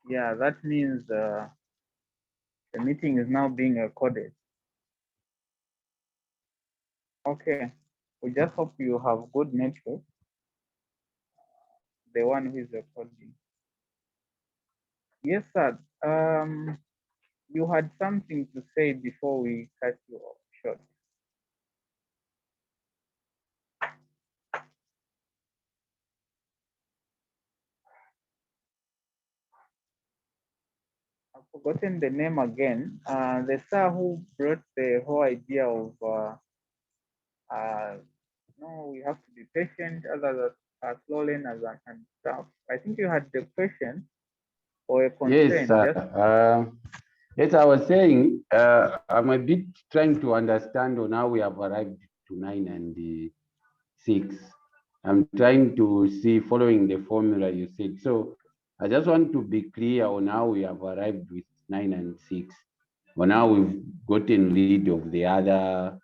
Yeah, that means the meeting is now being recorded. Okay, we just hope you have good network. The one who is recording. Yes, sir. You had something to say before we cut you off short. I've forgotten the name again. The sir who brought the whole idea of no, we have to be patient, others are slow learners and stuff. I think you had the question or a Yes, concern. Just yes, I was saying I'm a bit trying to understand on how we have arrived to 9 and 6. I'm trying to see following the formula you said. So I just want to be clear on how we have arrived with 9 and 6. But now we've gotten rid of the other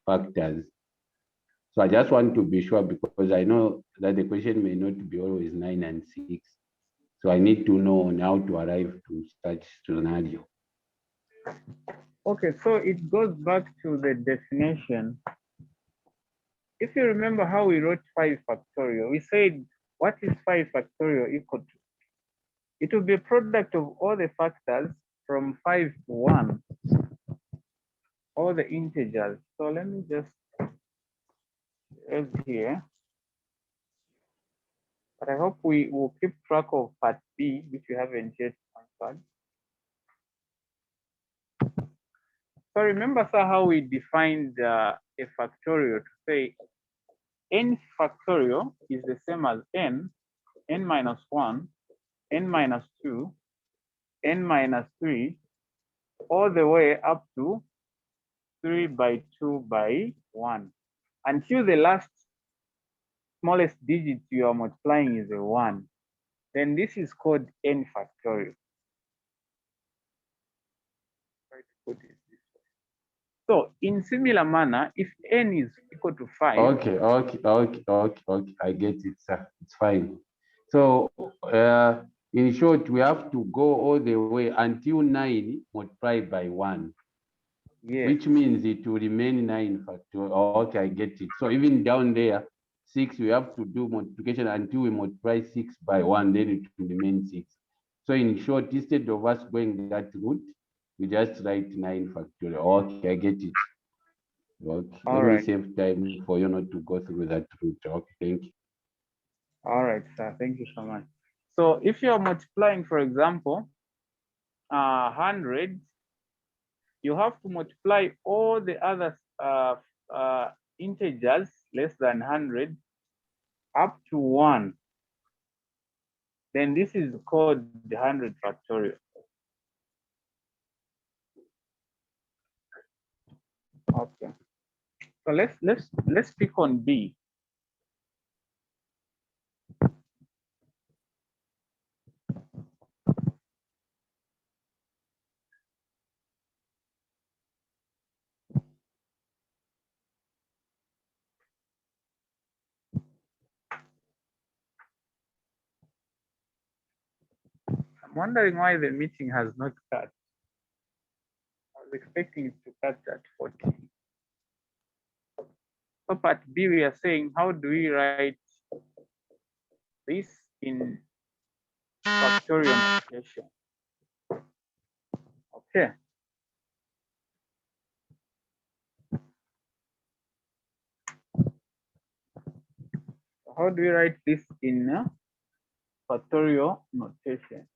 factors. So I just want to be sure because I know that the question may not be always 9 and 6. So I need to know on how to arrive to such scenario. okay, so it goes back to the definition. If you remember how we wrote 5 factorial, we said what is 5 factorial equal to? It will be a product of all the factors from 5 to 1, all the integers. So let me just erase here. But I hope we will keep track of part B, which we haven't yet answered. So remember, sir, how we defined a factorial to say n factorial is the same as n minus 1, n minus 2, n minus 3, all the way up to 3 by 2 by 1. Until the last smallest digit you are multiplying is a 1. Then this is called n factorial. Try to put it this way. So in similar manner, if n is equal to 5. Okay. I get it, sir. It's fine. So in short, we have to go all the way until 9 multiplied by 1. Yes. Which means it will remain 9 factorial. Okay, I get it. So even down there, 6, we have to do multiplication until we multiply 6 by 1, then it will remain 6. So in short, instead of us going that route, we just write 9 factorial. Okay, I get it. Okay, let me save time for you not to go through that route. Okay, thank you. All right, sir. Thank you so much. So if you are multiplying, for example, 100, you have to multiply all the other integers less than 100 up to 1. Then this is called the 100 factorial. Okay. So let's pick on B. I'm wondering why the meeting has not cut. I was expecting it to cut at 40. So part B, we are saying, how do we write this in factorial notation? Okay. How do we write this in factorial notation?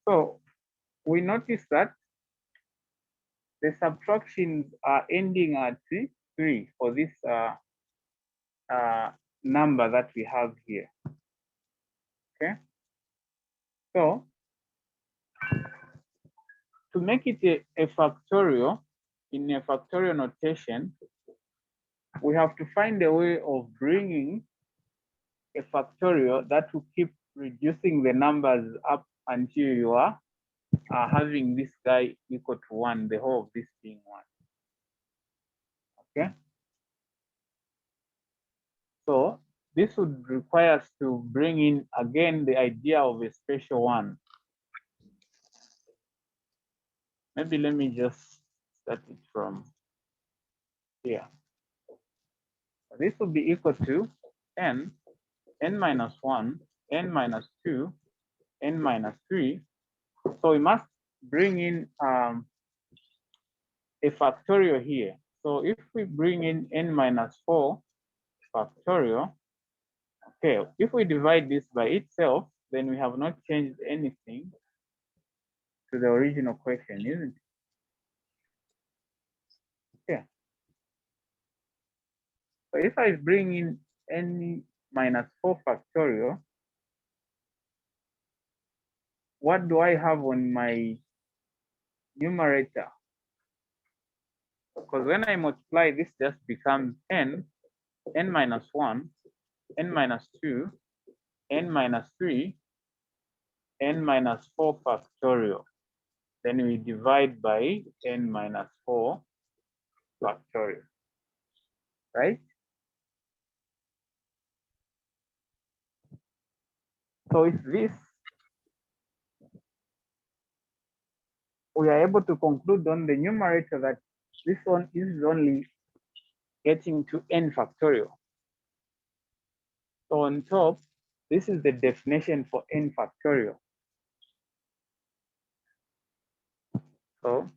So we notice that the subtractions are ending at 3 for this number that we have here. Okay. So to make it a factorial, in a factorial notation, we have to find a way of bringing a factorial that will keep reducing the numbers up until you are having this guy equal to 1, the whole of this being 1. Okay. So this would require us to bring in again the idea of a special one. Maybe let me just start it from here. This would be equal to n minus 1, n minus 2, n minus 3. So we must bring in a factorial here. So if we bring in n minus 4 factorial, okay, if we divide this by itself, then we have not changed anything to the original question, isn't it? Okay. So if I bring in n minus 4 factorial, what do I have on my numerator? Because when I multiply, this just becomes n minus 1, n minus 2, n minus 3, n minus 4 factorial. Then we divide by n minus 4 factorial, right? So with this, we are able to conclude on the numerator that this one is only getting to n factorial. So on top, this is the definition for n factorial. So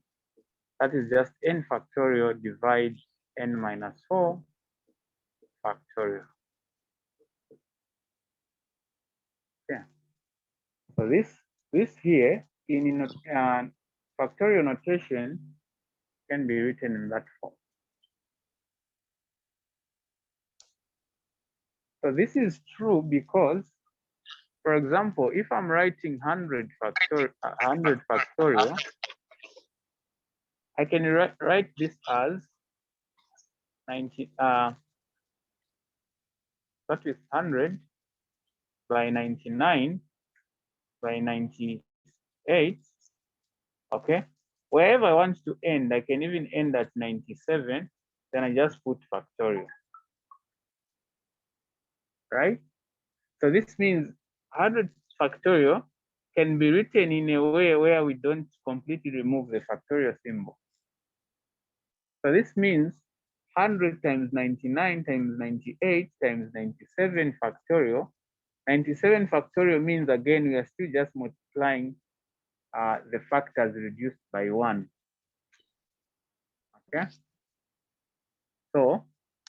that is just n factorial divide n minus 4 factorial. Yeah. So this here in factorial notation can be written in that form. So this is true because, for example, if I'm writing 100 factorial, I can write this as 90. That is 100 by 99 by 98. Okay. Wherever I want to end, I can even end at 97. Then I just put factorial. Right? So this means 100 factorial can be written in a way where we don't completely remove the factorial symbol. So this means 100 times 99 times 98 times 97 factorial. 97 factorial means, again, we are still just multiplying the factors reduced by 1. Okay. So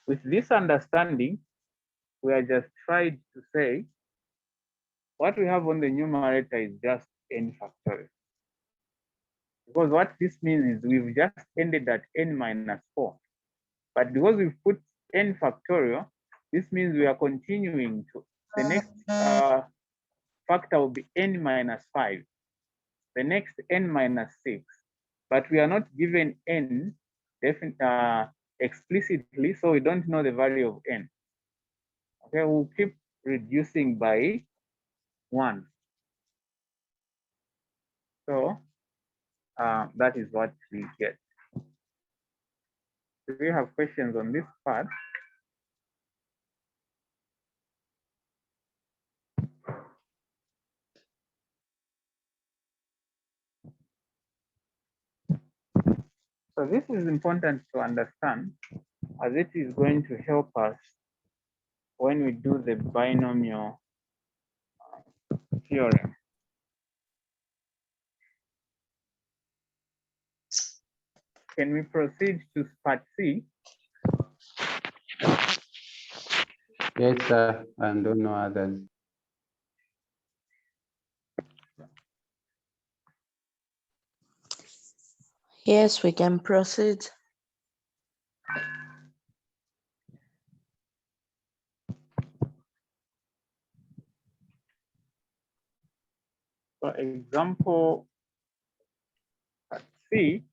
with this understanding, we are justified to say what we have on the numerator is just n factorial. Because what this means is we've just ended at n minus 4. But because we've put n factorial, this means we are continuing to the next factor will be n minus 5. The next n minus 6. But we are not given n explicitly, so we don't know the value of n. Okay, we'll keep reducing by 1. So that is what we get. Do we have questions on this part? So this is important to understand, as it is going to help us when we do the binomial theorem. Can we proceed to part C? Yes, sir, and don't know others. Yes, we can proceed. For example, at C,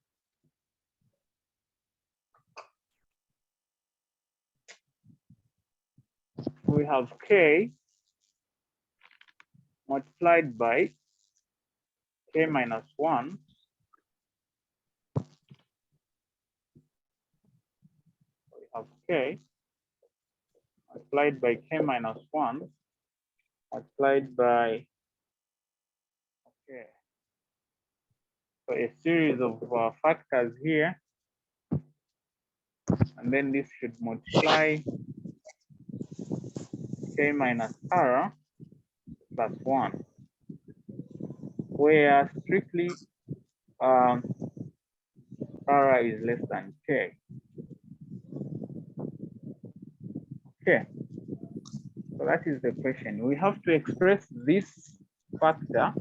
we have K multiplied by k minus 1 we have k multiplied by k minus 1 multiplied by okay. So a series of factors here, and then this should multiply k minus r plus 1, where strictly r is less than k. Okay, so that is the question. We have to express this factor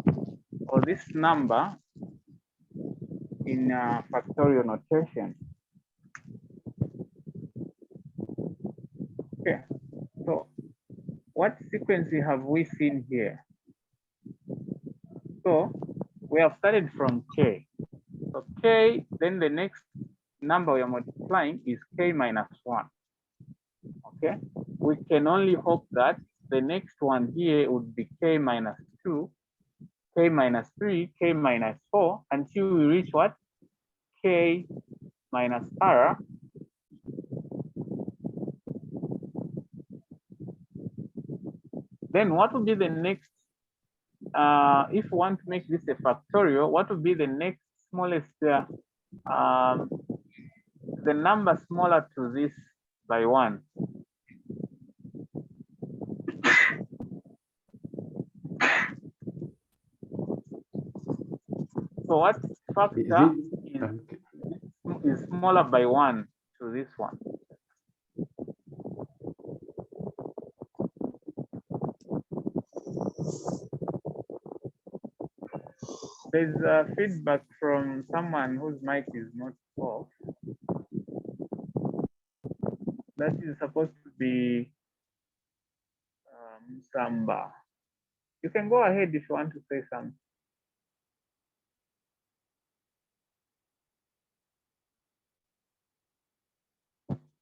or this number in factorial notation. Okay, so what sequence have we seen here? So we have started from k. So k, then the next number we are multiplying is k minus 1. Okay, we can only hope that the next one here would be k minus 2, k minus 3, k minus 4, until we reach what? K minus r. Then what would be the next, if we want to make this a factorial, what would be the next smallest, the number smaller to this by 1? So what factor is smaller by 1 to this one? There's feedback from someone whose mic is not off. That is supposed to be Samba. You can go ahead if you want to say something.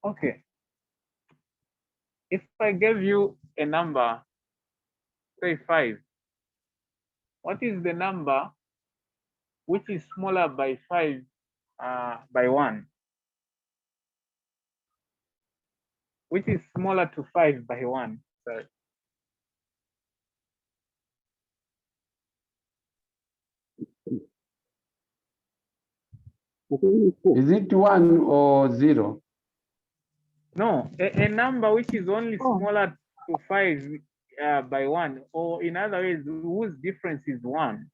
Okay. If I gave you a number, say 5, what is the number which is smaller by 5 by 1? Which is smaller to 5 by 1? Sorry. Is it 1 or 0? No, a number which is only smaller to 5 by 1, or in other words, whose difference is 1.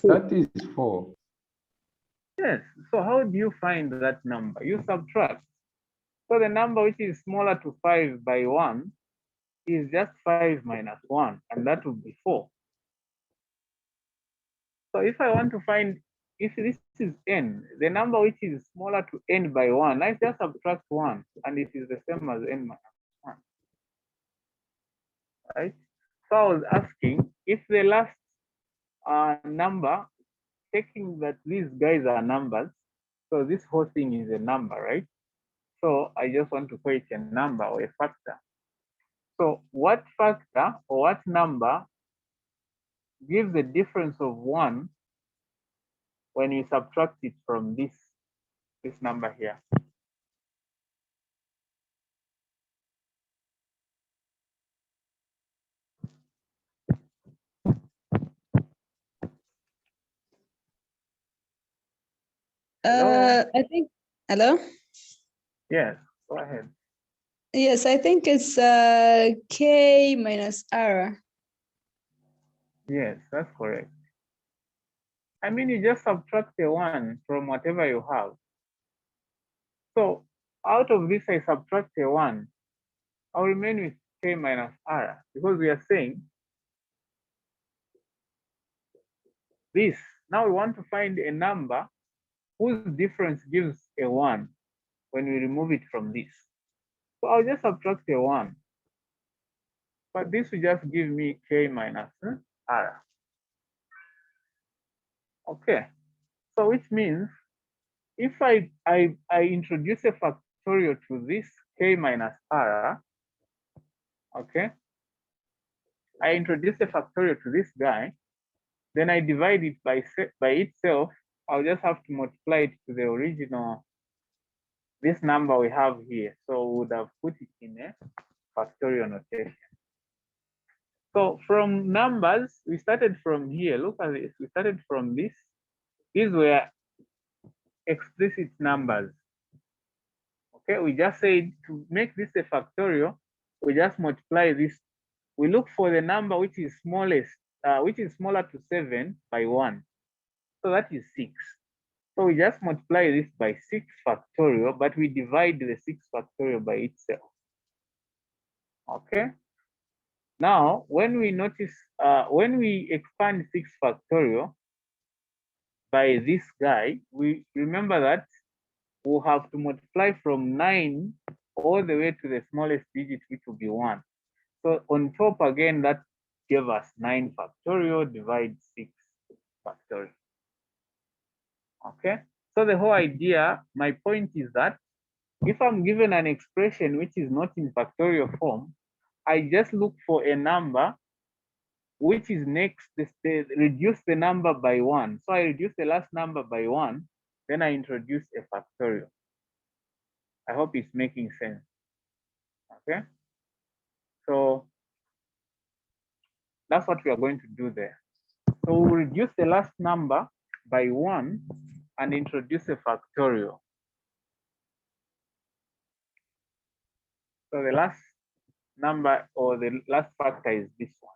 That is 4. Yes, so how do you find that number? You subtract. So the number which is smaller to 5 by 1 is just 5 minus 1, and that would be 4. So if I want to find, if this is n, the number which is smaller to n by 1, I just subtract 1, and it is the same as n minus 1. Right? So I was asking if the last number, taking that these guys are numbers, so this whole thing is a number, right? So I just want to call it a number or a factor. So what factor or what number gives a difference of 1 when you subtract it from this number here? I think, hello? Yes, go ahead. Yes, I think it's K minus R. Yes, that's correct. I mean, you just subtract a 1 from whatever you have. So out of this, I subtract a 1. I'll remain with K minus R, because we are saying this. Now we want to find a number whose difference gives a 1 when we remove it from this. So I'll just subtract a 1. But this will just give me K minus R. Okay. So which means if I introduce a factorial to this K minus R, okay, I introduce a factorial to this guy, then I divide it by itself. I'll just have to multiply it to the original, this number we have here. So we would have put it in a factorial notation. So from numbers, we started from here. Look at this. We started from this. These were explicit numbers. Okay, we just said to make this a factorial, we just multiply this. We look for the number which is smallest, which is smaller to 7 by 1. So that is 6. So we just multiply this by 6 factorial, but we divide the 6 factorial by itself. Okay. Now, when we notice, when we expand 6 factorial by this guy, we remember that we'll have to multiply from 9 all the way to the smallest digit, which will be 1. So on top again, that gave us 9 factorial divide 6 factorial. Okay. So the whole idea, my point is that if I'm given an expression which is not in factorial form, I just look for a number which is next, reduce the number by 1. So I reduce the last number by 1, then I introduce a factorial. I hope it's making sense. Okay. So that's what we are going to do there. So we'll reduce the last number by 1 and introduce a factorial. So the last number or the last factor is this one.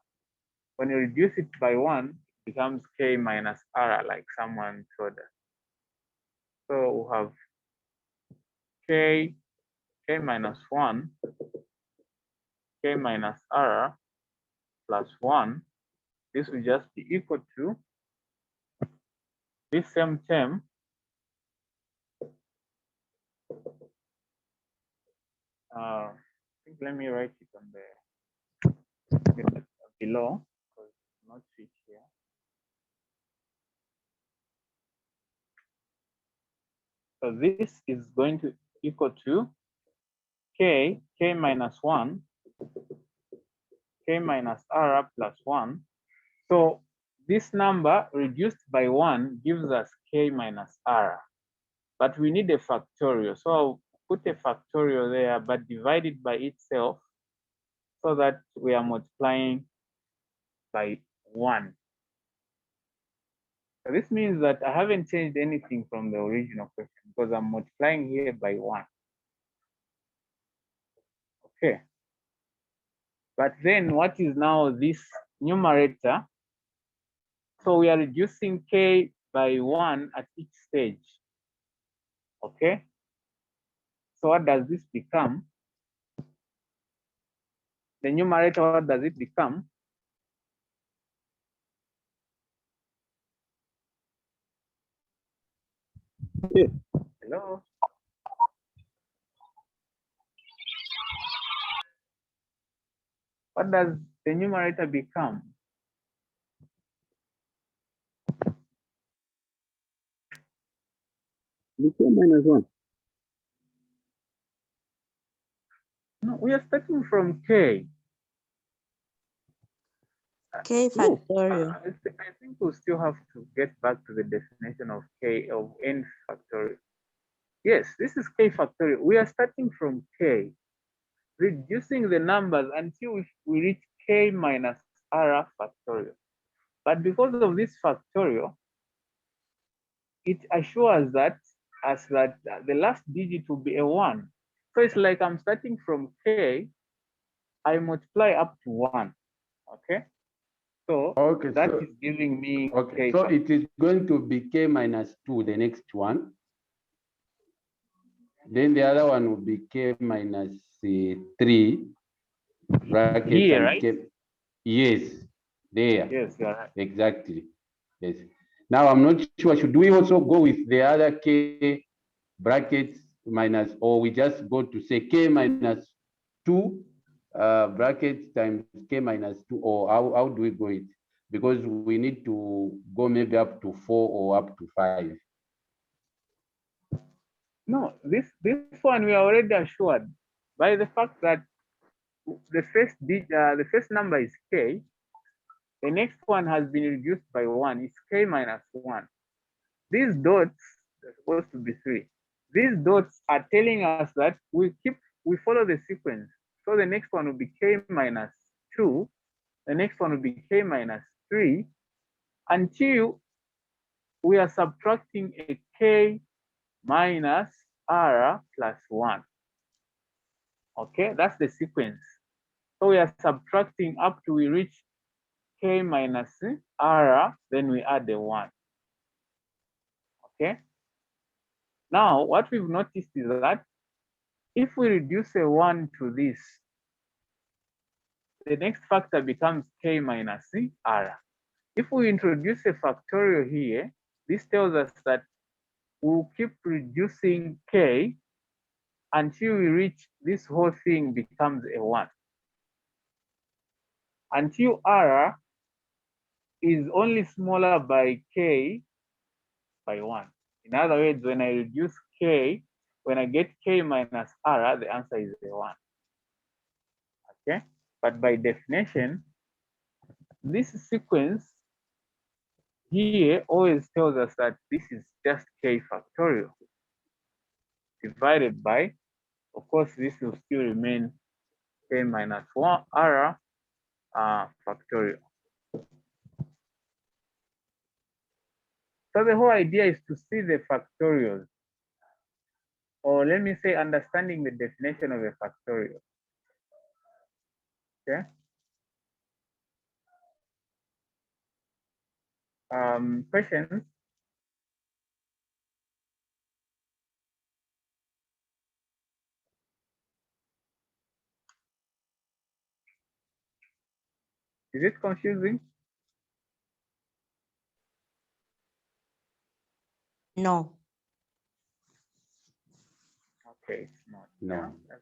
When you reduce it by 1, it becomes k minus r, like someone told us. So we'll have k minus 1, k minus r plus 1. This will just be equal to this same term I think let me write it on the below, because it's not fit here. So this is going to equal to k minus 1, k minus r plus 1. So this number reduced by 1 gives us k minus r, but we need a factorial. So I'll put a factorial there, but divide it by itself so that we are multiplying by 1. So this means that I haven't changed anything from the original question because I'm multiplying here by 1. Okay. But then what is now this numerator? So we are reducing k by 1 at each stage. Okay. So what does this become? The numerator, what does it become? Yeah. Hello? What does the numerator become? K minus 1. No, we are starting from k. K Look, factorial. I think we'll still have to get back to the definition of k of n factorial. Yes, this is k factorial. We are starting from k, reducing the numbers until we reach k minus r factorial. But because of this factorial, it assures that the last digit will be a 1. So it's like I'm starting from k, I multiply up to 1. Okay. So Okay, that so, is giving me okay, k so factorial. it is going to be k minus 2, the next one. Then the other one will be k minus 3 brackets Here, and right? k. Yes, there. Yes, you are right. Exactly. Yes. Now I'm not sure. Should we also go with the other k brackets minus, or we just go to say k minus 2 brackets times k minus 2, or how do we go it? Because we need to go maybe up to 4 or up to 5. No, this one we are already assured by the fact that the first number is k, The next one has been reduced by 1. It's k minus 1. These dots are supposed to be 3. These dots are telling us that we follow the sequence. So the next one will be k minus 2. The next one will be k minus 3 until we are subtracting a k minus r plus 1. Okay, that's the sequence. So we are subtracting up to we reach k minus r, then we add the 1. Okay. Now, what we've noticed is that if we reduce a 1 to this, the next factor becomes k minus r. If we introduce a factorial here, this tells us that we'll keep reducing k until we reach this whole thing becomes a 1. Until r is only smaller by k by 1. In other words, when I reduce k, when I get k minus r, the answer is a 1. Okay, but by definition, this sequence here always tells us that this is just k factorial divided by, of course, this will still remain k minus 1 r factorial. So the whole idea is to see the factorials, or let me say understanding the definition of a factorial. Okay. Questions? Is it confusing? No. Okay, it's not. No. Yeah,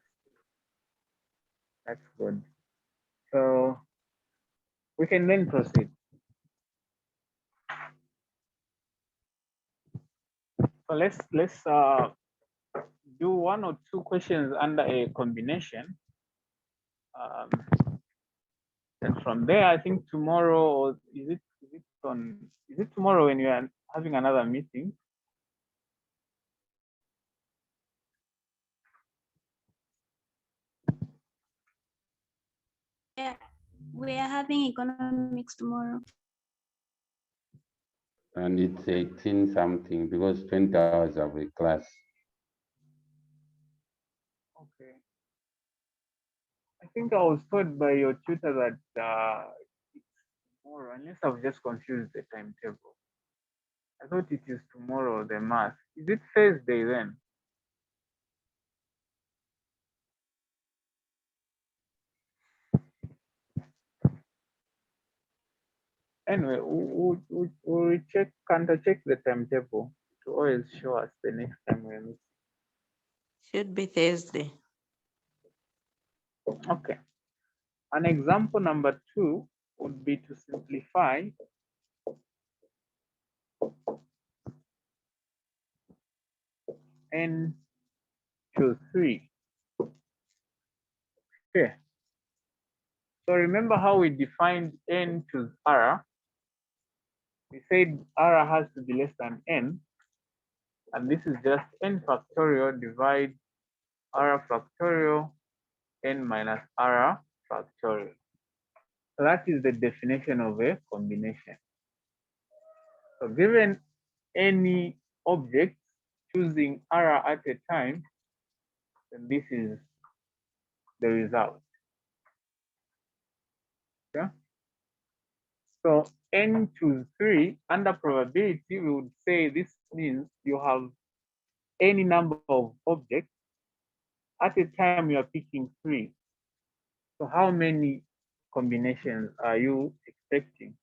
that's good. So we can then proceed. So let's do 1 or 2 questions under a combination. And from there, I think tomorrow, or is it tomorrow when you are having another meeting? Yeah, we are having economics tomorrow. And it's 18 something because 20 hours of a class. Okay. I think I was told by your tutor that it's tomorrow, unless I've just confused the timetable. I thought it is tomorrow, the math. Is it Thursday then? Anyway, we'll counter-check the timetable to always show us the next time we meet. Should be Thursday. Okay. An example number 2 would be to simplify n to 3. Okay. So remember how we defined n to r? We said r has to be less than n, and this is just n factorial divide r factorial n minus r factorial. So that is the definition of a combination. So given any object choosing r at a time, then this is the result. Yeah. So n to 3 under probability, we would say this means you have any number of objects. At a time, you are picking 3. So how many combinations are you expecting?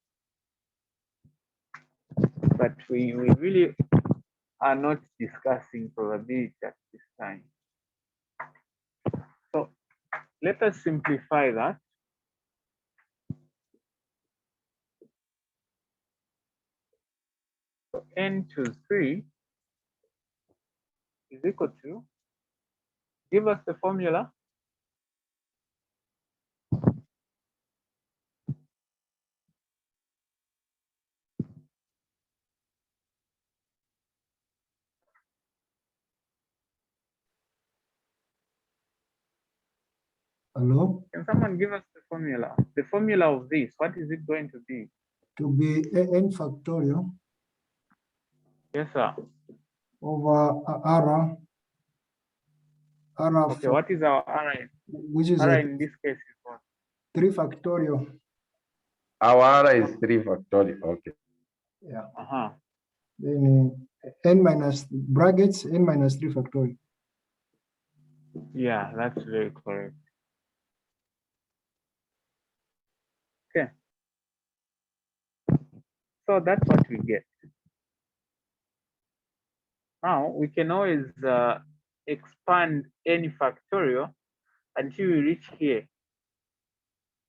But we really are not discussing probability at this time. So let us simplify that. So n to 3 is equal to, give us the formula. Hello? Can someone give us the formula? The formula of this, what is it going to be? To be n factorial Yes, sir. over R Okay, for, what is our R? which is R a in this case is what? 3 factorial. Our R is 3 factorial. Okay. Yeah. Uh-huh. Then n minus brackets n minus 3 factorial. Yeah, that's very correct. Okay. So that's what we get. Now we can always expand any factorial until we reach here.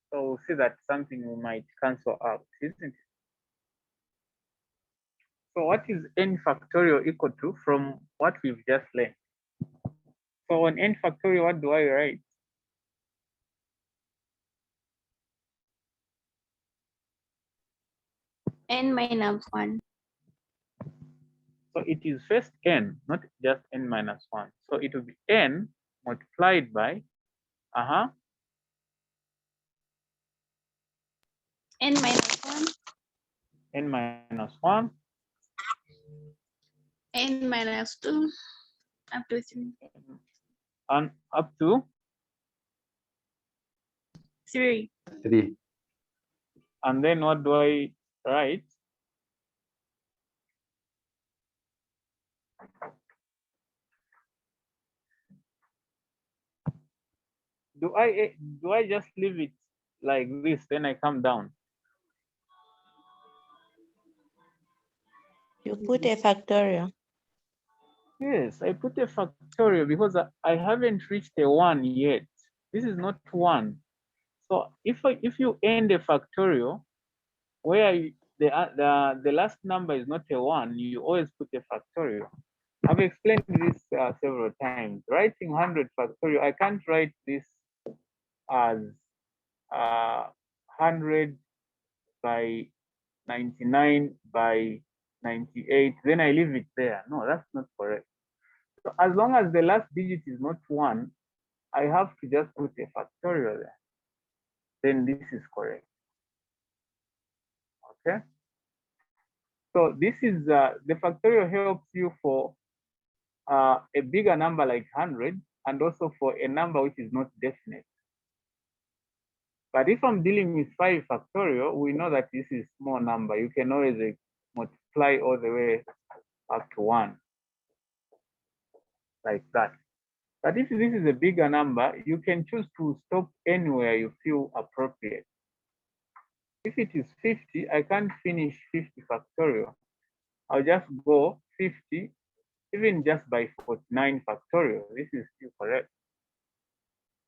So we'll see that something we might cancel out, isn't it? So what is n factorial equal to from what we've just learned? So on n factorial, what do I write? N minus 1. So it is first n, not just n minus 1. So it will be n multiplied by, N minus 1. n minus 1, N minus 2. Up to 3. and up to 3. 3. and then what do I write? Do I just leave it like this, then I come down? You put a factorial. Yes, I put a factorial because I haven't reached a 1 yet. This is not 1. So if you end a factorial where the last number is not a 1, you always put a factorial. I've explained this several times. Writing 100 factorial, I can't write this as 100 by 99 by 98, then I leave it there. No, that's not correct. So as long as the last digit is not 1, I have to just put a factorial there. Then this is correct. Okay. So this is the factorial helps you for a bigger number like 100 and also for a number which is not definite. But if I'm dealing with 5 factorial, we know that this is small number. You can always multiply all the way up to 1, like that. But if this is a bigger number, you can choose to stop anywhere you feel appropriate. If it is 50, I can't finish 50 factorial. I'll just go 50, even just by 49 factorial. This is still correct.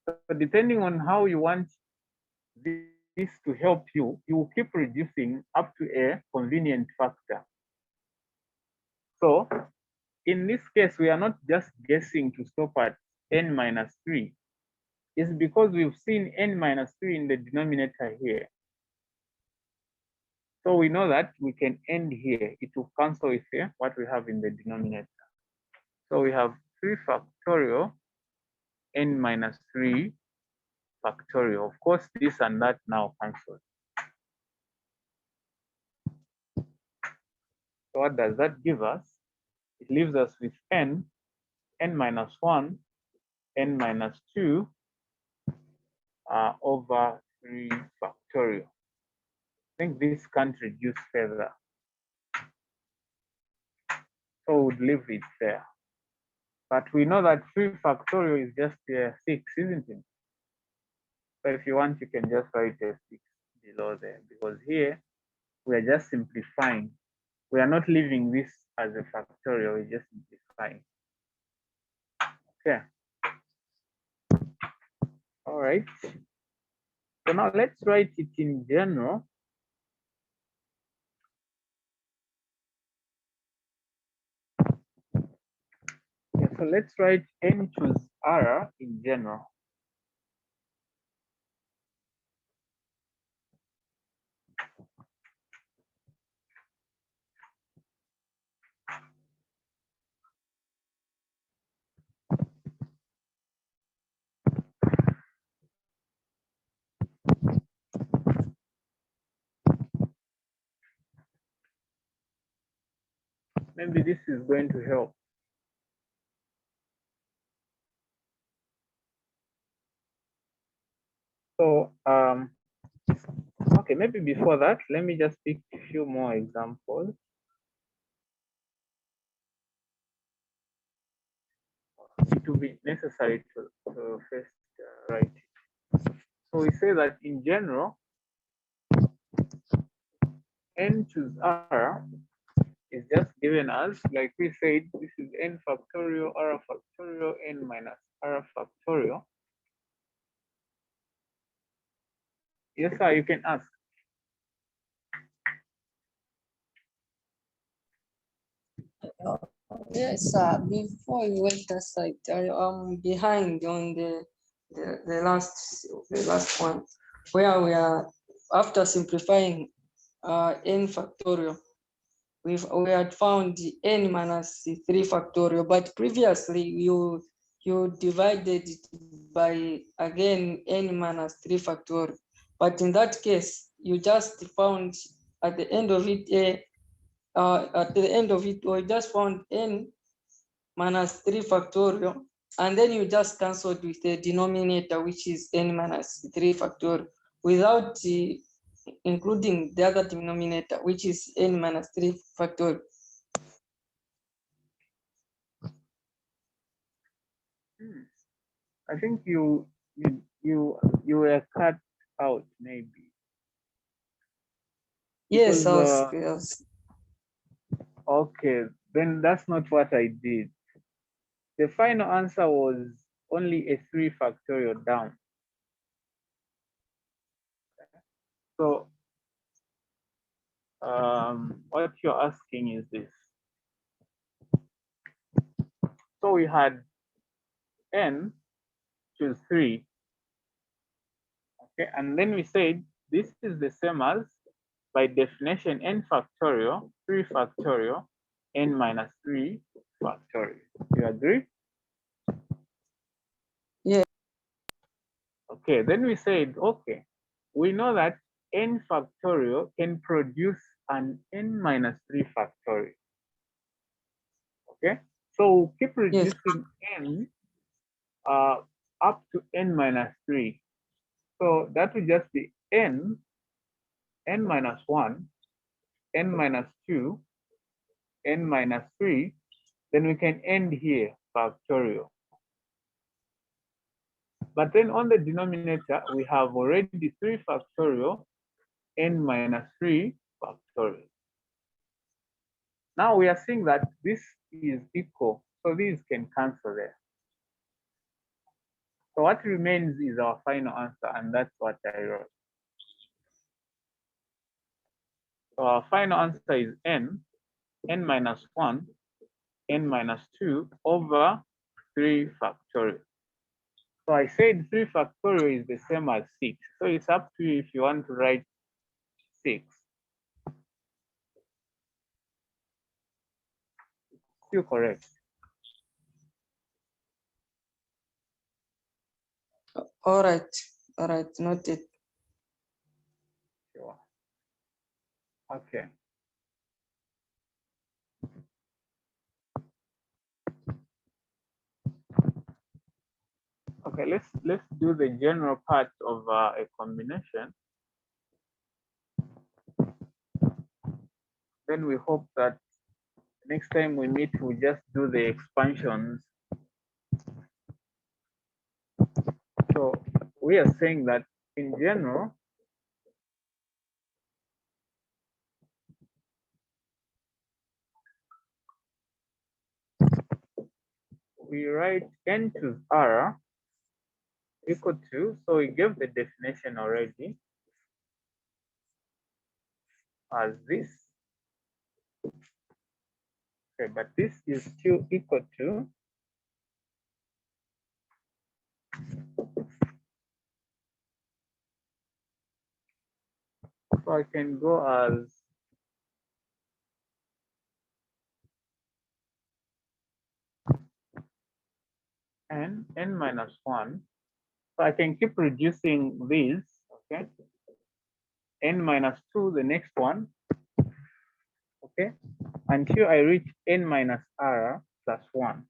So depending on how you want this to help you, you will keep reducing up to a convenient factor. So in this case, we are not just guessing to stop at n minus 3. It's because we've seen n minus 3 in the denominator here. So we know that we can end here. It will cancel with here what we have in the denominator. So we have 3 factorial n minus 3 factorial. Of course, this and that now cancel. So what does that give us? It leaves us with n minus 1, n minus 2 over 3 factorial. I think this can't reduce further. So we'd leave it there. But we know that 3 factorial is just 6, isn't it? So if you want, you can just write a 6 below there, because here we are just simplifying. We are not leaving this as a factorial, we're just simplifying. Okay. All right. So now let's write it in general. Yeah, so let's write n choose r in general. Maybe this is going to help. So, okay, maybe before that, let me just pick a few more examples. It will be necessary to first write it. So we say that in general, n choose r is just given as, like we said, this is n factorial, r factorial, n minus r factorial. Yes, sir, you can ask. Yes, before you went aside, I am behind on the last one, where we are, after simplifying n factorial, we had found n minus 3 factorial, but previously you divided it by, again, n minus 3 factorial. But in that case, you just found at the end of it, we just found n minus 3 factorial, and then you just cancelled with the denominator, which is n minus 3 factorial, without including the other denominator, which is n minus 3 factorial. I think you were cut out, maybe. Yes, Because, yes. okay, then that's not what I did. The final answer was only a 3 factorial down. So what you're asking is this. So we had n choose 3. Okay, and then we said this is the same as, by definition, n factorial, 3 factorial, n minus 3 factorial. You agree? Yeah. Okay, then we said, okay, we know that n factorial can produce an n minus 3 factorial. Okay, so we'll keep reducing n up to n minus 3. So that will just be n minus 1, n minus 2, n minus 3. Then we can end here, factorial. But then on the denominator, we have already 3 factorial, n minus 3 factorial. Now we are seeing that this is equal, so these can cancel there. So what remains is our final answer, and that's what I wrote. So our final answer is n minus 1, n minus 2 over 3 factorial. So I said 3 factorial is the same as 6. So it's up to you if you want to write 6. Still correct. All right, noted. Sure. Okay. Okay, let's do the general part of a combination. Then we hope that next time we meet, we'll just do the expansions. So we are saying that in general, we write n to r equal to, so we gave the definition already as this. Okay, but this is still equal to so I can go as n minus 1. So I can keep reducing these, okay? N minus 2, the next one. okay, until I reach n minus r plus 1.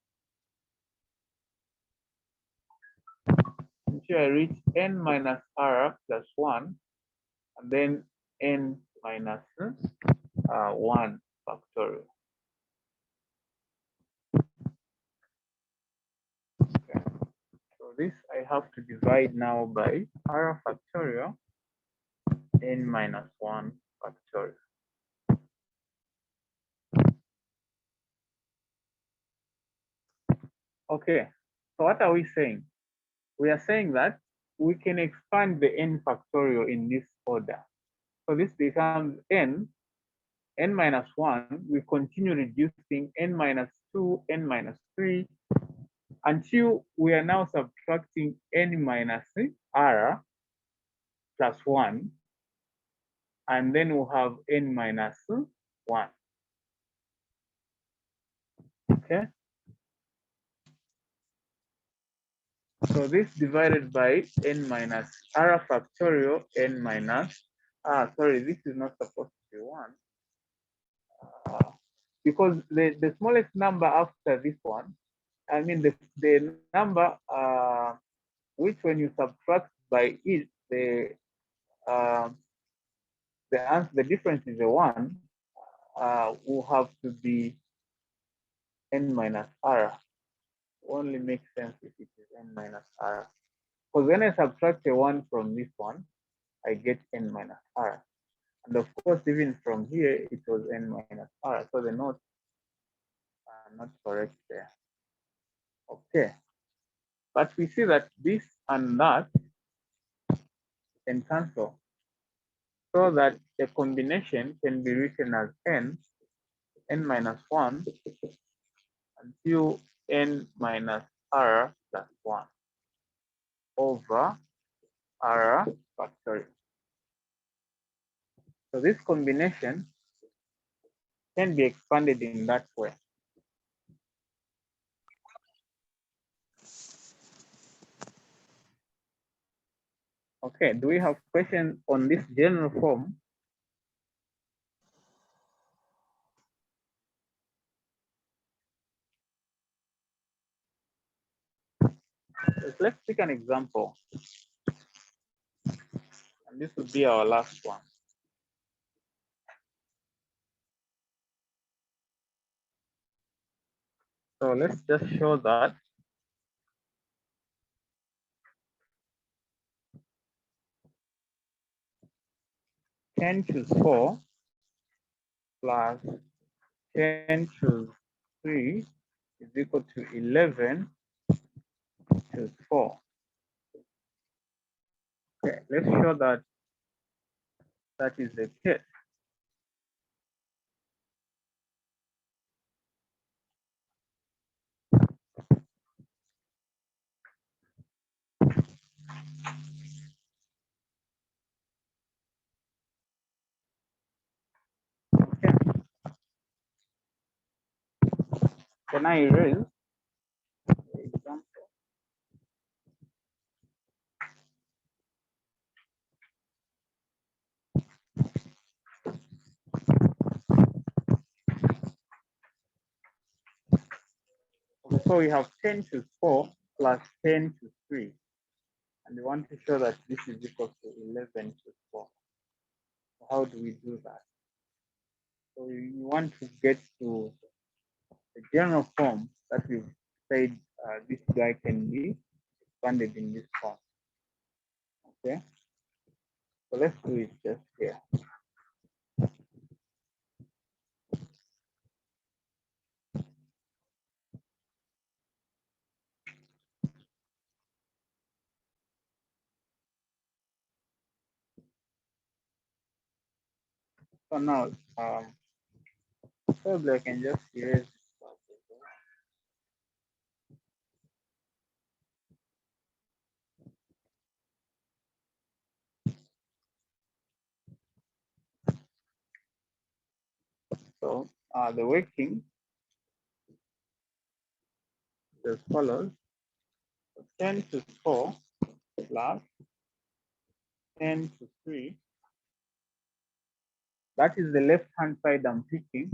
Until I reach n minus r plus 1, and then n minus 1 factorial. Okay. So this I have to divide now by r factorial n minus 1 factorial. Okay, so what are we saying? We are saying that we can expand the n factorial in this order. So this becomes n minus 1. We continue reducing n minus 2, n minus 3, until we are now subtracting n minus r plus 1. And then we'll have n minus 1. Okay. So this divided by n minus r factorial n minus, sorry, this is not supposed to be 1. Because the smallest number after this one, I mean the number which when you subtract by it, the answer, the difference is a 1, will have to be n minus r. Only makes sense if it is n minus r. Because when I subtract a 1 from this one, I get n minus r. And of course, even from here, it was n minus r. So the notes are not correct there. Okay. But we see that this and that can cancel. So that the combination can be written as n minus 1 until n minus r plus 1 over r factorial. So this combination can be expanded in that way. Okay, do we have questions on this general form? Let's take an example. And this will be our last one. So let's just show that ten choose 4 plus 10 choose 3 is equal to 11 choose 4. Okay, let's show that that is the case. Okay. Can I erase the example? Okay, so we have 10 choose 4 plus 10 choose 3. And we want to show that this is equal to 11 choose 4. So how do we do that? So we want to get to the general form that we've said this guy can be expanded in this form. Okay. So let's do it just here. So now, probably I can just erase this part as well. So the working is as follows: 10 to 4 plus 10 to 3 That is the left-hand side I'm picking.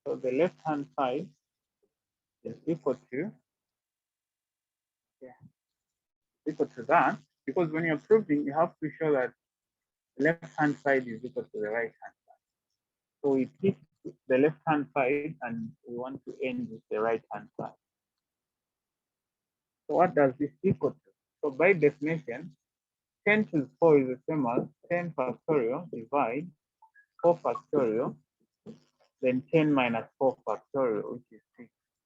So the left-hand side is equal to, that, because when you're proving, you have to show that the left-hand side is equal to the right-hand side. So we pick the left-hand side and we want to end with the right-hand side. So what does this equal to? So by definition, 10 to the 4 is the same as 10 factorial divide 4 factorial, then 10 minus 4 factorial, which is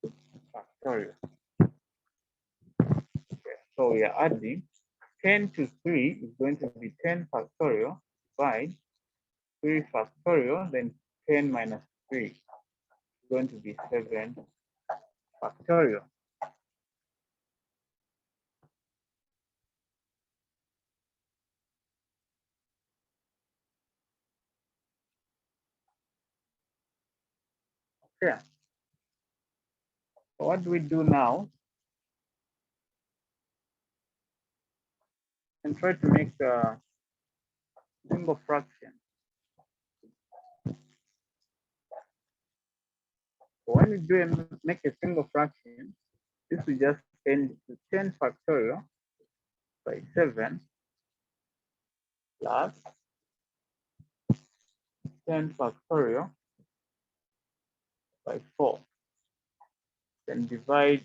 6 factorial. Okay, so we are adding 10 to 3 is going to be 10 factorial divide 3 factorial, then 10 minus 3 is going to be 7 factorial. Okay. So what do we do now? And try to make a single fraction. So when we do make a single fraction, this will just end to 10 factorial by 7 plus 10 factorial by 4. Then divide,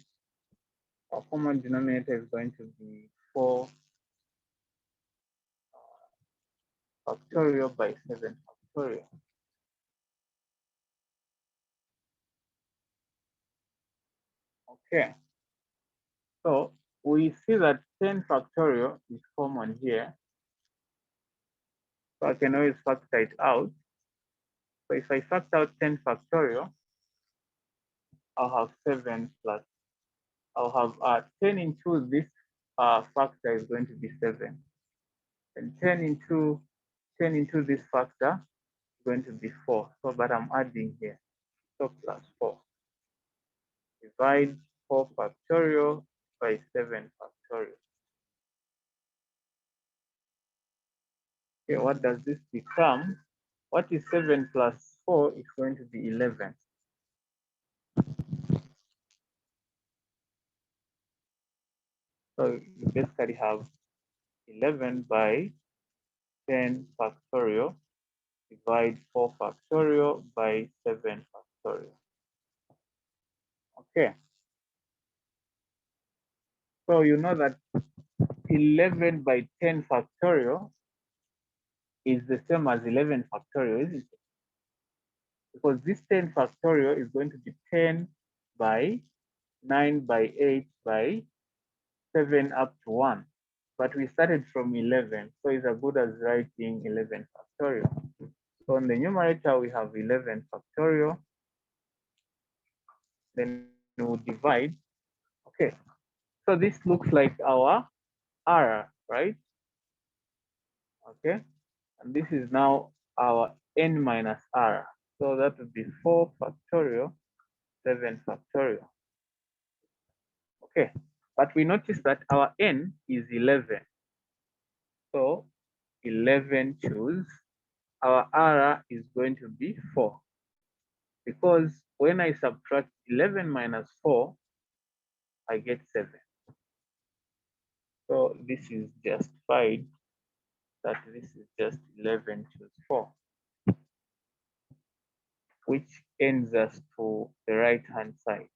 our common denominator is going to be 4 factorial by 7 factorial. Okay. So we see that 10 factorial is common here. So I can always factor it out. So if I factor out 10 factorial, I'll have 7 plus, I'll have 10 into this factor is going to be 7. And 10 into this factor is going to be 4. So, but I'm adding here. So plus 4. Divide 4 factorial by 7 factorial. Okay, what does this become? What is 7 plus 4 is going to be 11. So you basically have 11 by 10 factorial divide 4 factorial by 7 factorial. Okay. So you know that 11 by 10 factorial is the same as 11 factorial, isn't it? Because this 10 factorial is going to be 10 by 9 by 8 by 7 up to 1. But we started from 11, so it's as good as writing 11 factorial. So on the numerator, we have 11 factorial. Then we'll divide. Okay, so this looks like our R, right? Okay, and this is now our N minus R. So that would be 4 factorial, 7 factorial. Okay, but we notice that our N is 11. So 11 choose. Our R is going to be 4. Because when I subtract 11 minus 4, I get 7. So this is justified that this is just 11 choose 4, which ends us to the right-hand side.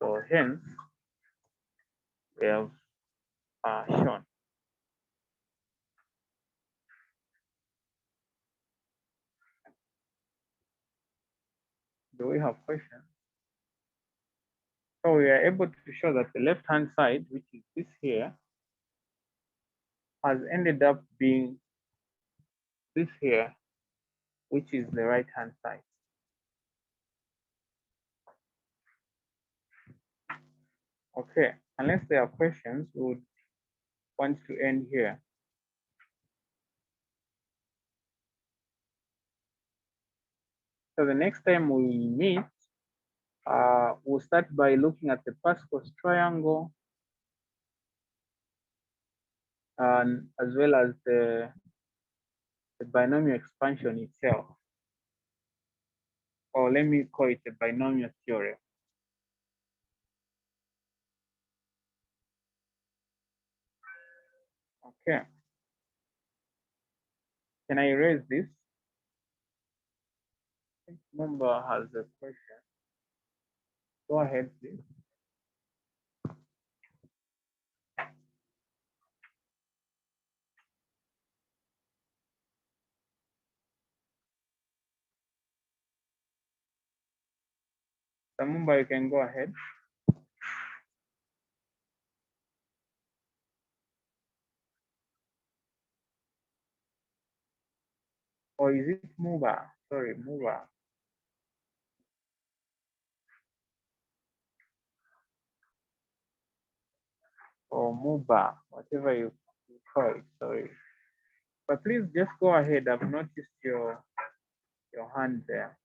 So hence, we have shown. Do we have questions? So we are able to show that the left-hand side, which is this here, has ended up being this here, which is the right-hand side. Okay, unless there are questions, we would want to end here. So the next time we meet, we'll start by looking at the Pascal's triangle, and as well as the the binomial expansion itself. Or let me call it a binomial theorem. Okay. Can I erase this? I think Mumba has a question. Go ahead, please. Mumba, you can go ahead. Or is it Muba? Sorry, Muba. Or Muba, whatever you call it, sorry. But please just go ahead. I've noticed your hand there.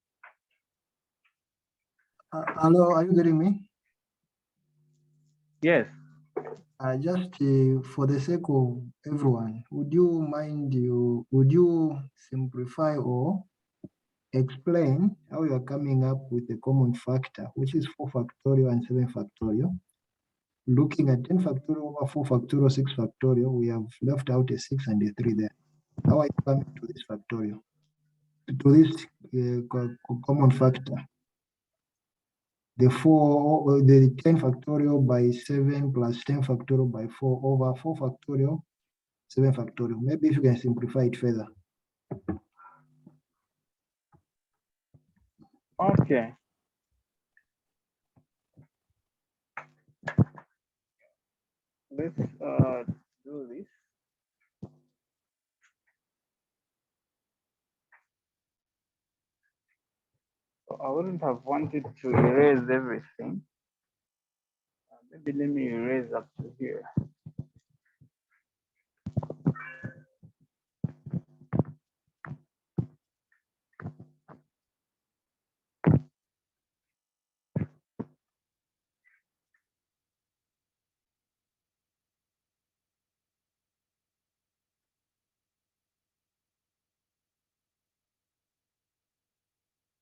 Hello, are you getting me? Yes. Just for the sake of everyone, would you simplify or explain how you are coming up with a common factor, which is 4 factorial and 7 factorial? Looking at 10 factorial over 4 factorial, 6 factorial, we have left out a 6 and a 3 there. How are you coming to this factorial? To this common factor? The 10 factorial by 7 plus 10 factorial by 4 over 4 factorial, 7 factorial. Maybe if you can simplify it further. Okay. Let's do this. So I wouldn't have wanted to erase everything. Maybe let me erase up to here.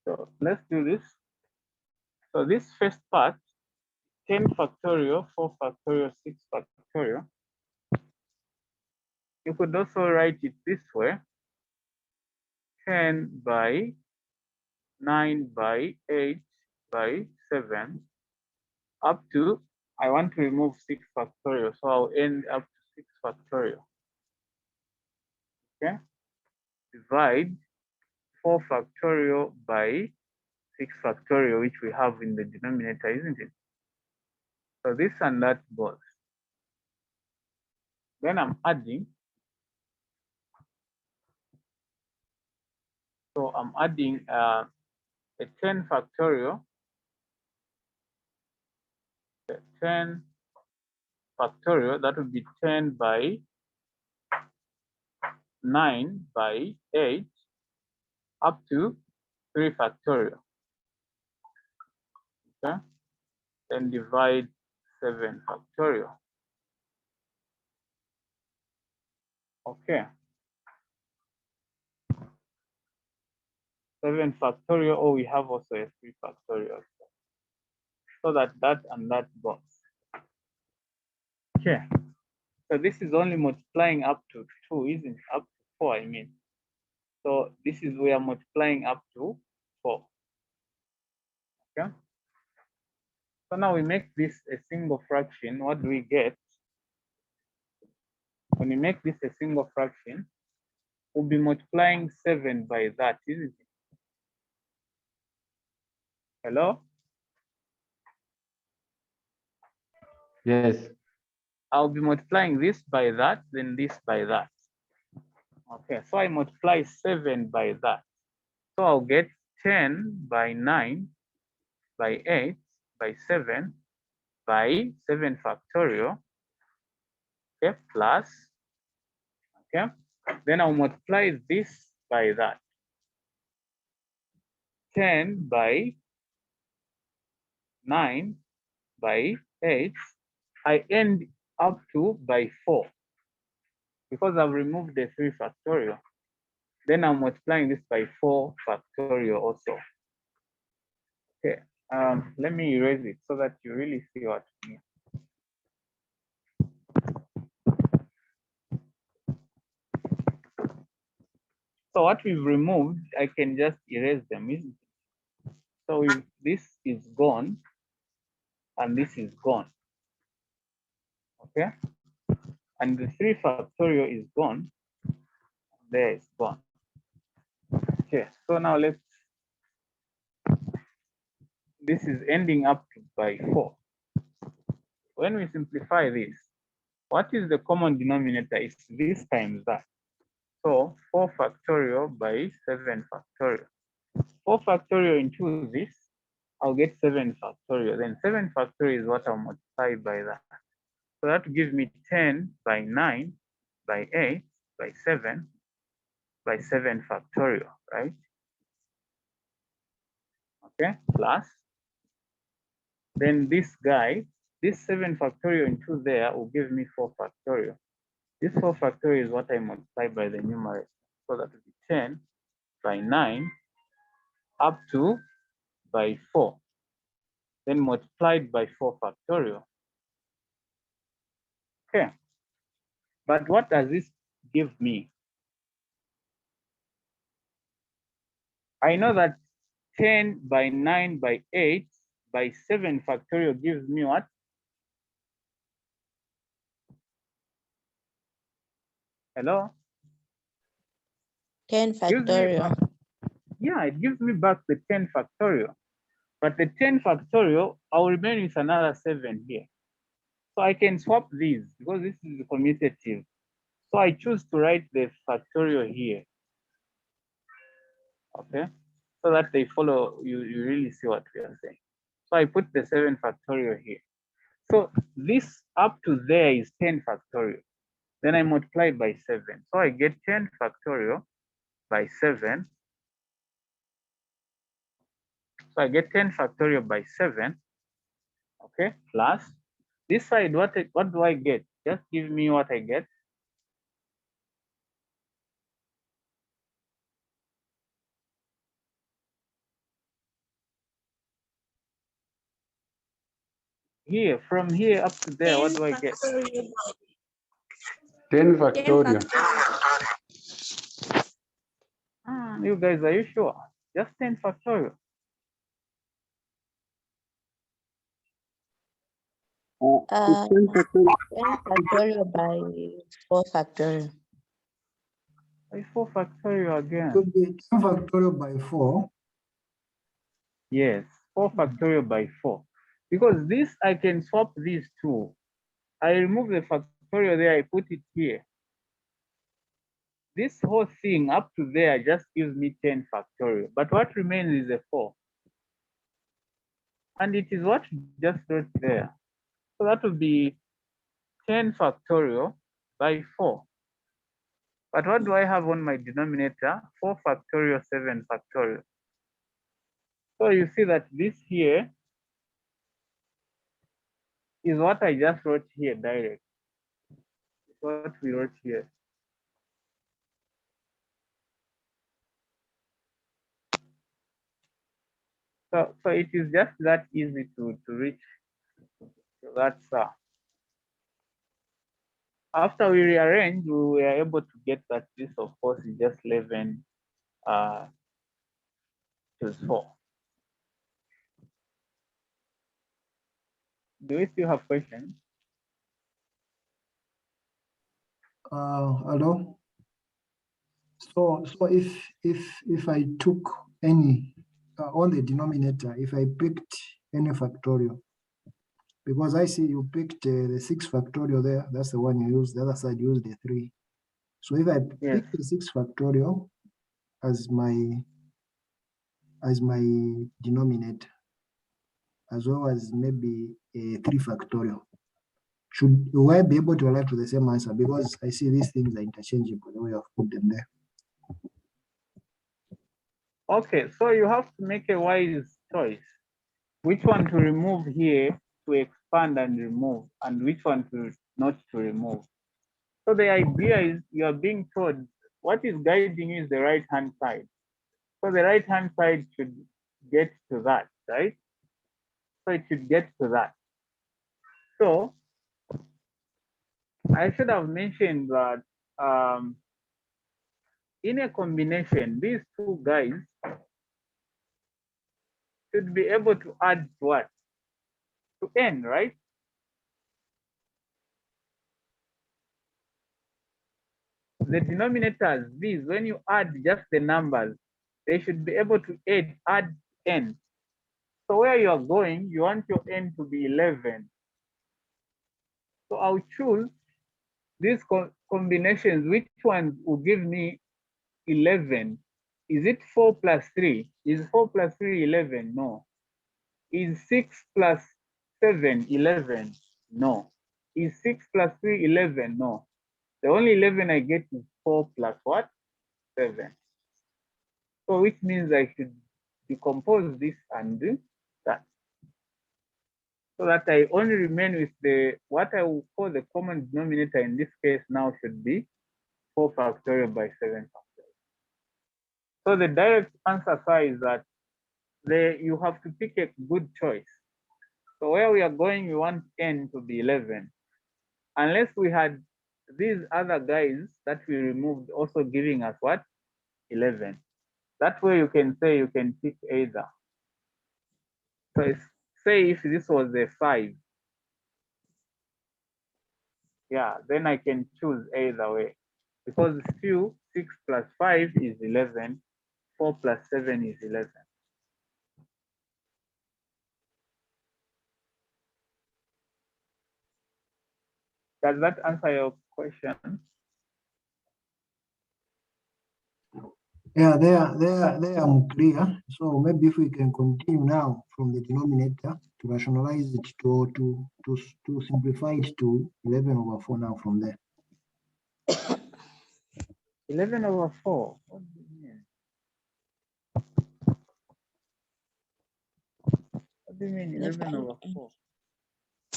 So let's do this. So this first part, 10 factorial, 4 factorial, 6 factorial. You could also write it this way. 10 by 9 by 8 by 7 up to, I want to remove 6 factorial, so I'll end up to 6 factorial. Okay, divide 4 factorial by 6 factorial, which we have in the denominator, isn't it? So this and that goes. Then I'm adding. So I'm adding a 10 factorial, 10 factorial, that would be 10 by 9 by 8 up to 3 factorial. Okay, then divide 7 factorial. Okay, 7 factorial, oh, we have also a 3 factorial. So that and that goes. Okay, so this is only multiplying up to 2, isn't it? Up to 4, I mean. So this is, we are multiplying up to 4. Okay, so now we make this a single fraction. What do we get? When we make this a single fraction, we'll be multiplying 7 by that, isn't it? Hello? Yes. I'll be multiplying this by that, then this by that. Okay, so I multiply 7 by that. So I'll get 10 by 9 by 8 by 7 by 7 factorial. Okay, plus. Okay, then I'll multiply this by that. 10 by 9 by 8. I end up to by 4 because I've removed the 3 factorial. Then I'm multiplying this by 4 factorial also. Okay, let me erase it so that you really see what I mean. So what we've removed, I can just erase them, isn't it? So this is gone, and this is gone. Okay, and the 3 factorial is gone. There it's gone. Okay, so now this is ending up by 4. When we simplify this, what is the common denominator? It's this times that. So 4 factorial by 7 factorial. 4 factorial into this, I'll get 7 factorial. Then 7 factorial is what I'll multiply by that. So that gives me 10 by 9 by 8 by 7 by 7 factorial, right? Okay, plus. Then this guy, this 7 factorial into there will give me 4 factorial. This 4 factorial is what I multiply by the numerator. So that will be 10 by 9 up to by 4. Then multiplied by 4 factorial. Okay. But what does this give me? I know that 10 by 9 by 8 by 7 factorial gives me what? Hello? 10 Gives me factorial. yeah, it gives me back the 10 factorial. But the 10 factorial, I'll remain with another 7 here. So I can swap these because this is commutative. So I choose to write the factorial here. Okay, so that they follow, you really see what we are saying. So I put the 7 factorial here. So this up to there is 10 factorial. Then I multiply by 7. So I get 10 factorial by 7. So I get 10 factorial by 7. Okay, plus this side, what do I get? Just give me what I get. Here, from here up to there, what do I get? 10 factorial. You guys, are you sure? Just 10 factorial. It's 10 factorial. 10 factorial by 4 factorial. By 4 factorial again. Could be 10 factorial by 4. Yes, 4 factorial by 4. Because this, I can swap these two. I remove the factorial there, I put it here. This whole thing up to there just gives me 10 factorial. But what remains is a 4. And it is what just wrote there. So that would be 10 factorial by 4. But what do I have on my denominator? 4 factorial, 7 factorial. So you see that this here is what I just wrote here direct. It's what we wrote here. So it is just that easy to reach. So that's after we rearrange, we were able to get that this, of course, is just 11 to 4. Do we still have questions? Hello. So if I took any on the denominator, if I picked any factorial, because I see you picked the 6 factorial there, that's the one you use. The other side used the 3. So if I Yes. pick the 6 factorial as my denominator, as well as maybe a 3 factorial, will I be able to arrive to the same answer? Because I see these things are interchangeable the way I've put them there. Okay, so you have to make a wise choice. Which one to remove here to expand and remove, and which one to not to remove. So the idea is you are being told what is guiding you is the right-hand side. So the right-hand side should get to that, right? So it should get to that. So I should have mentioned that in a combination, these two guys should be able to add to what? To n, right? The denominators, these, when you add just the numbers, they should be able to add n. So where you are going, you want your n to be 11. So I'll choose these combinations. Which ones will give me 11? Is it 4 plus 3? Is 4 plus 3 11? No. Is 6 plus 7 11? No. Is 6 plus 3 11? No. The only 11 I get is 4 plus what? 7. So which means I should decompose this and do that. So that I only remain with the, what I will call the common denominator in this case now should be 4 factorial by 7 factorial. So the direct answer, sir, is that you have to pick a good choice. So where we are going, we want n to be 11. Unless we had these other guys that we removed also giving us what? 11. That way you can say you can pick either. So say if this was a 5, yeah, then I can choose either way. Because still 6 plus 5 is 11, 4 plus 7 is 11. Does that answer your question? Yeah, they are clear. So maybe if we can continue now from the denominator to rationalize it to simplify it to 11 over 4 now from there. 11 over 4. What do you mean? What do you mean 11 over 4?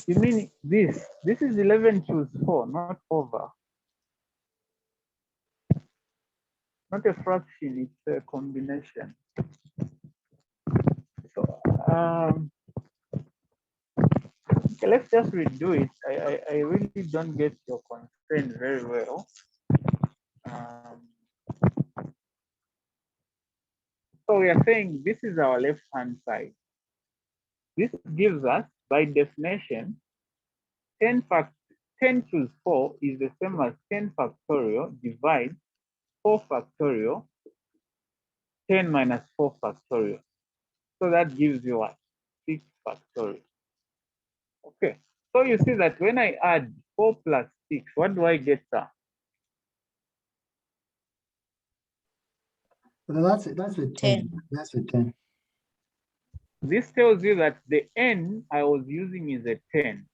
You mean this? This is 11 choose 4, not over. Not a fraction, it's a combination. So okay, let's just redo it. I really don't get your constraint very well. So we are saying this is our left-hand side. This gives us, by definition, 10 choose 4 is the same as 10 factorial divide 4 factorial, 10 minus 4 factorial. So that gives you what? 6 factorial. Okay, so you see that when I add 4 plus 6, what do I get, sir? That's a 10. That's a 10. This tells you that the n I was using is a 10.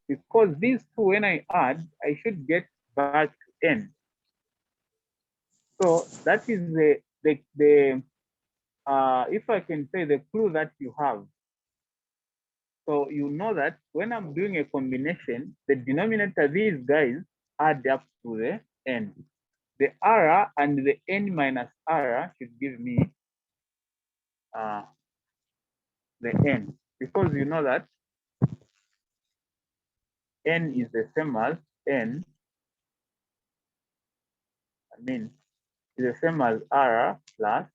Because these two, when I add, I should get back to n. So that is if I can say, the clue that you have. So you know that when I'm doing a combination, the denominator, these guys add up to the n. The r and the n minus r should give me the n, because you know that n is the same as n. I mean, it's the same as r plus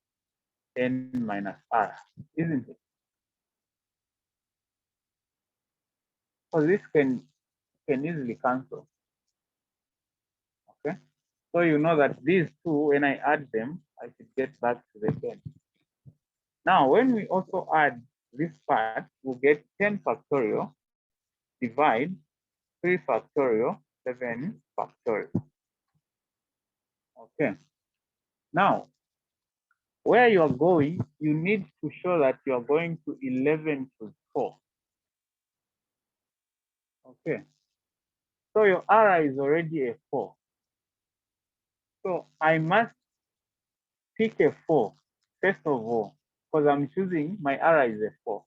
n minus r, isn't it? So this can easily cancel. Okay, so you know that these two, when I add them, I should get back to the n. Now, when we also add this part, we'll get 10 factorial divide 3 factorial 7 factorial. Okay. Now, where you are going, you need to show that you are going to 11 to 4. Okay. So your R is already a 4. So I must pick a 4 first of all, because I'm choosing my R is a 4.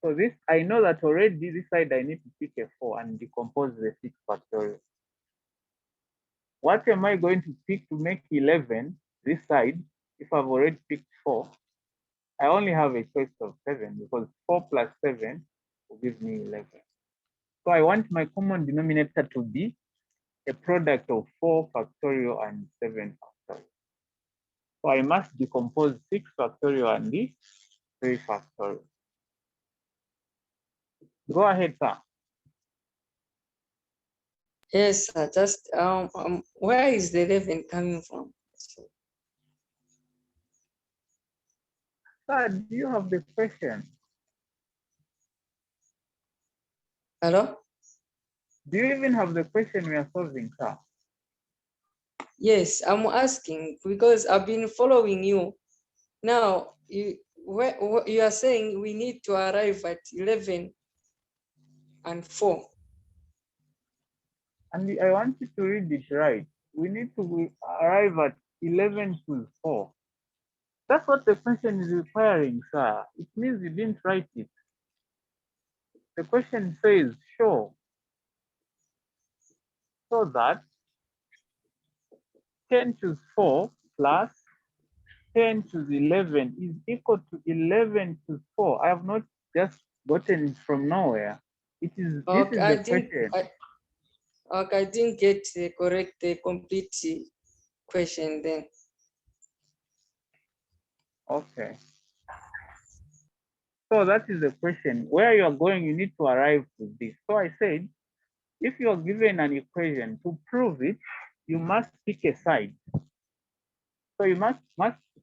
So this, I know that already this side I need to pick a 4 and decompose the 6 factorial. what am I going to pick to make 11 this side if I've already picked 4? I only have a choice of 7 because 4 plus 7 will give me 11. So I want my common denominator to be a product of 4 factorial and 7 factorial. So I must decompose 6 factorial and the 3 factorial. Go ahead, sir. Yes, sir. Just where is the 11 coming from? Sir, do you have the question? Hello? Do you even have the question we are solving, sir? Yes, I'm asking because I've been following you. Now, you are saying we need to arrive at 11 and 4. And I want you to read it right. We need to arrive at 11 to 4. That's what the question is requiring, sir. It means you didn't write it. The question says, show so that 10 to 4 plus 10 to the 11 is equal to 11 to 4. I have not just gotten it from nowhere. This is the question. I didn't get the correct, the complete question then. Okay. So that is the question. Where you are going, you need to arrive to this. So I said, if you are given an equation, to prove it, you must pick a side. So you must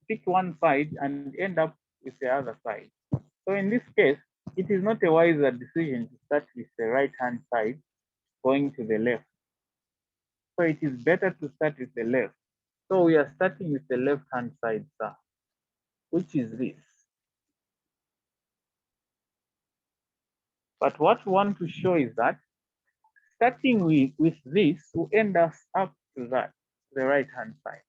pick one side and end up with the other side. So in this case, it is not a wiser decision to start with the right-hand side going to the left. So it is better to start with the left. So we are starting with the left-hand side, sir, which is this. But what we want to show is that starting with this will end us up to that, the right-hand side.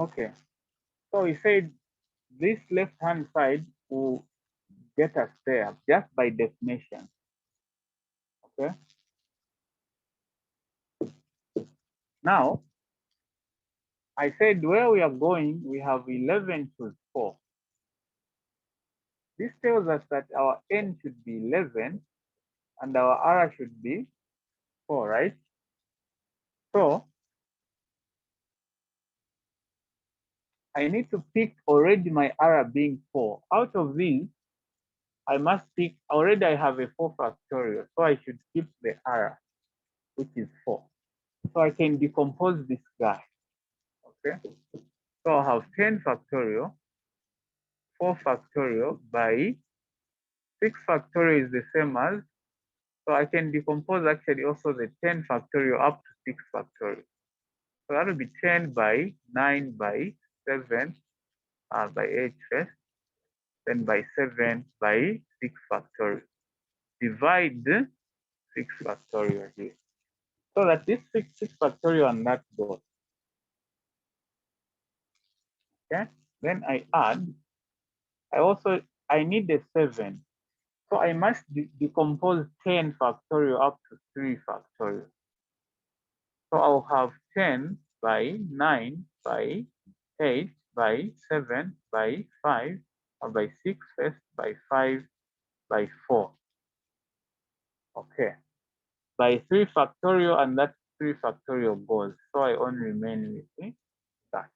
Okay, so we said this left-hand side will get us there just by definition. Okay. Now, I said where we are going, we have 11 to 4. This tells us that our n should be 11 and our r should be 4, right? So I need to pick already my r being 4. Out of these, I must pick, already I have a 4 factorial, so I should keep the r, which is 4. So I can decompose this guy, okay? So I have 10 factorial, 4 factorial by 6 factorial is the same as, so I can decompose actually also the 10 factorial up to 6 factorial. So that will be 10 by 9 by 7 by 8 first, then by 7 by 6 factorial. Divide 6 factorial here. So that this 6 factorial and that goes. Okay, then I add, I need a 7. So I must decompose 10 factorial up to 3 factorial. So I'll have 10 by 9 by 8 by 7 by 5 or by 6 first by 5 by 4. Okay. By 3 factorial and that 3 factorial goes. So I only remain with that.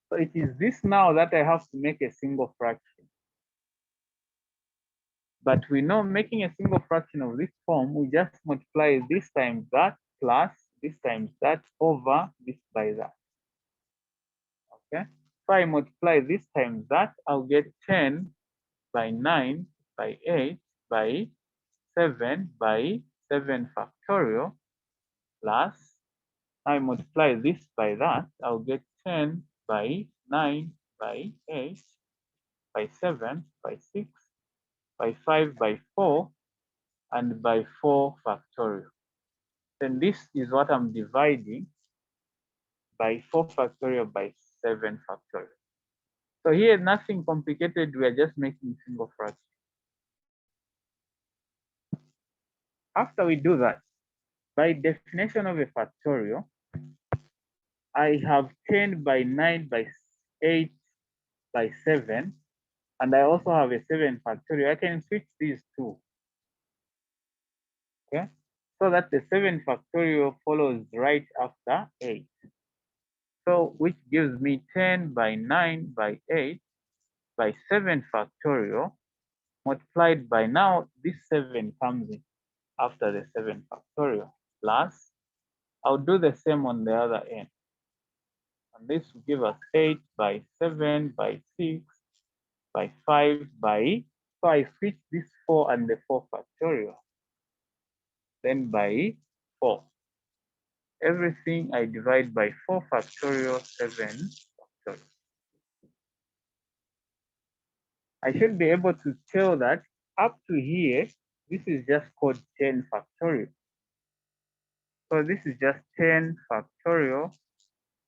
So it is this now that I have to make a single fraction. But we know making a single fraction of this form, we just multiply this times that plus this times that over this by that. Okay. If I multiply this times that, I'll get 10 by 9 by 8 by 7 by 7 factorial plus, I multiply this by that, I'll get 10 by 9 by 8 by 7 by 6 by 5 by 4 and by 4 factorial. Then this is what I'm dividing by 4 factorial by 7 factorial. So here, nothing complicated. We are just making single fraction. After we do that, by definition of a factorial, I have 10 by 9 by 8 by 7, and I also have a 7 factorial. I can switch these two. Okay, so that the 7 factorial follows right after 8. So which gives me 10 by 9 by 8 by 7 factorial multiplied by, now this 7 comes in after the 7 factorial, plus I'll do the same on the other end. And this will give us 8 by 7 by 6 by 5 by, so I switch this 4 and the 4 factorial, then by 4. Everything I divide by 4 factorial, 7 factorial. I should be able to tell that up to here, this is just called 10 factorial. So this is just 10 factorial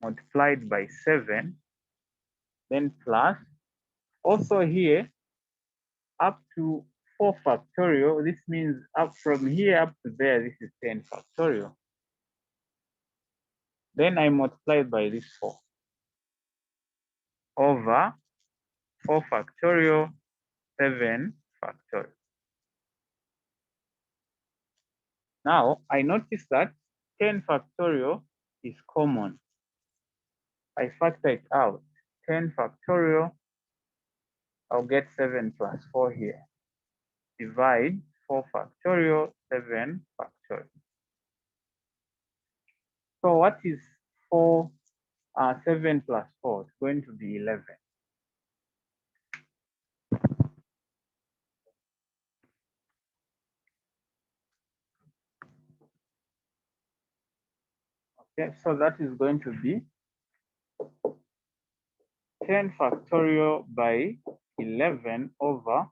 multiplied by 7, then plus, also here, up to 4 factorial, this means up from here up to there, this is 10 factorial. Then I multiply by this 4 over 4 factorial, 7 factorial. Now I notice that 10 factorial is common. I factor it out. 10 factorial, I'll get 7 plus 4 here. Divide 4 factorial, 7 factorial. So what is 7 plus 4? It's going to be 11. Okay, so that is going to be 10 factorial by 11 over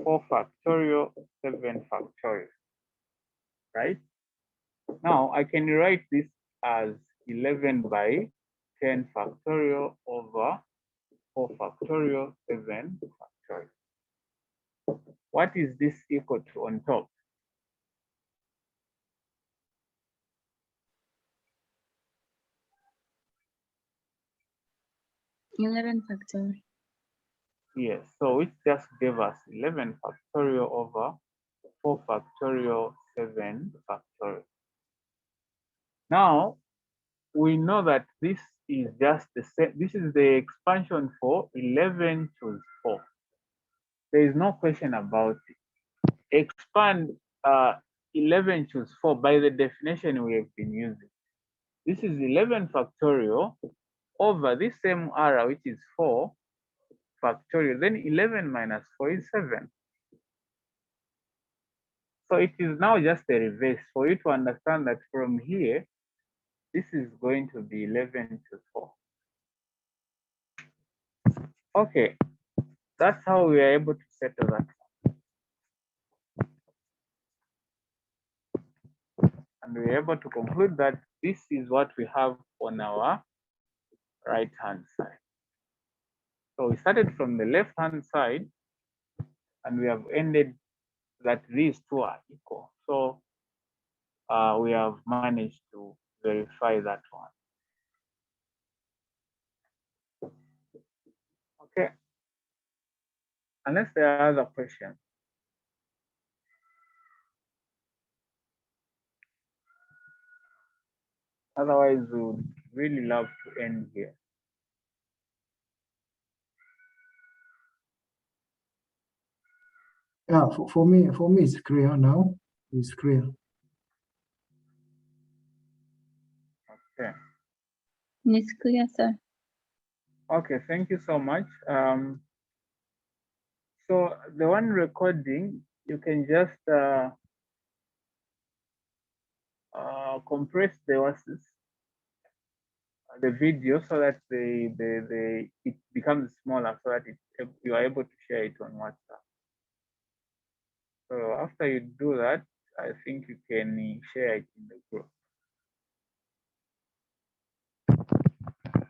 4 factorial, 7 factorial, right? Now I can write this as 11 by 10 factorial over 4 factorial, 7 factorial. What is this equal to on top? $11 factorial. Yes, so it just gave us 11 factorial over 4 factorial, 7 factorial. Now we know that this is just the same. This is the expansion for 11 choose 4. There is no question about it. Expand 11 choose 4 by the definition we have been using. This is 11 factorial over this same R, which is 4 factorial. Then 11 minus 4 is 7. So it is now just a reverse for you to understand that from here, this is going to be 11 to 4. Okay, that's how we are able to settle that. And we're able to conclude that this is what we have on our right-hand side. So we started from the left-hand side, and we have ended that these two are equal. So we have managed to verify that one. Okay. Unless there are other questions. Otherwise, we would really love to end here. Yeah, for me, it's clear now. It's clear. Okay. It's clear, sir. Okay, thank you so much. So the one recording, you can just compress the video so that it becomes smaller, so that you are able to share it on WhatsApp. So after you do that, I think you can share it in the group.